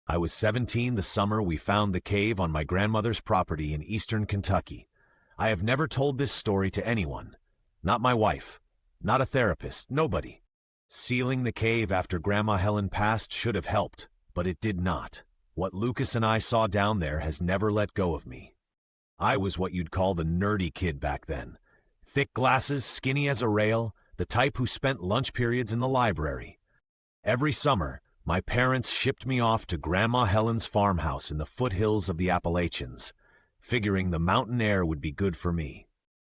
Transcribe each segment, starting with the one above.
I was 17 the summer we found the cave on my grandmother's property in eastern Kentucky. I have never told this story to anyone. Not my wife. Not a therapist. Nobody. Sealing the cave after Grandma Helen passed should have helped, but it did not. What Lucas and I saw down there has never let go of me. I was what you'd call the nerdy kid back then. Thick glasses, skinny as a rail, the type who spent lunch periods in the library. Every summer, my parents shipped me off to Grandma Helen's farmhouse in the foothills of the Appalachians, figuring the mountain air would be good for me.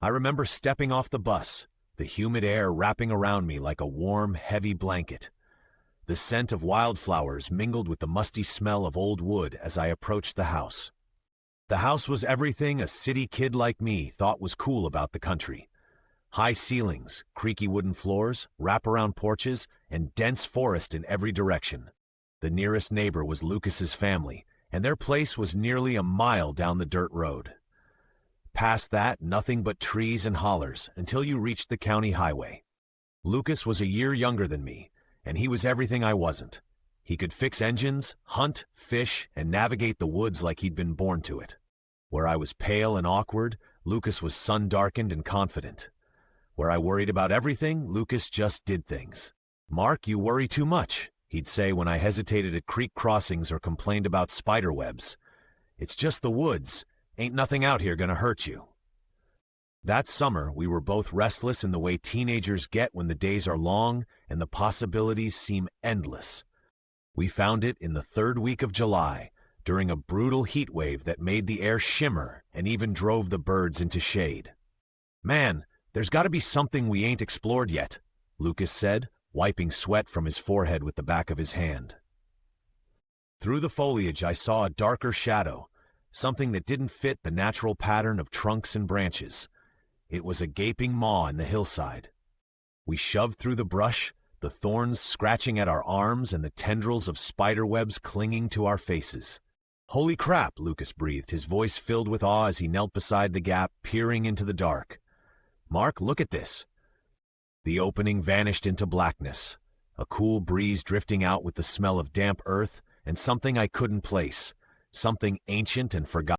I remember stepping off the bus, the humid air wrapping around me like a warm, heavy blanket. The scent of wildflowers mingled with the musty smell of old wood as I approached the house. The house was everything a city kid like me thought was cool about the country. High ceilings, creaky wooden floors, wraparound porches, and dense forest in every direction. The nearest neighbor was Lucas's family, and their place was nearly a mile down the dirt road. Past that, nothing but trees and hollers until you reached the county highway. Lucas was a year younger than me, and he was everything I wasn't. He could fix engines, hunt, fish, and navigate the woods like he'd been born to it. Where I was pale and awkward, Lucas was sun-darkened and confident. Where I worried about everything, Lucas just did things. "Mark, you worry too much," he'd say when I hesitated at creek crossings or complained about spider webs. "It's just the woods. Ain't nothing out here gonna hurt you." That summer, we were both restless in the way teenagers get when the days are long and the possibilities seem endless. We found it in the third week of July, during a brutal heat wave that made the air shimmer and even drove the birds into shade. "Man, there's got to be something we ain't explored yet," Lucas said, wiping sweat from his forehead with the back of his hand. Through the foliage I saw a darker shadow, something that didn't fit the natural pattern of trunks and branches. It was a gaping maw in the hillside. We shoved through the brush, the thorns scratching at our arms and the tendrils of spider webs clinging to our faces. "Holy crap," Lucas breathed, his voice filled with awe as he knelt beside the gap, peering into the dark. "Mark, look at this." The opening vanished into blackness, a cool breeze drifting out with the smell of damp earth and something I couldn't place, something ancient and forgotten.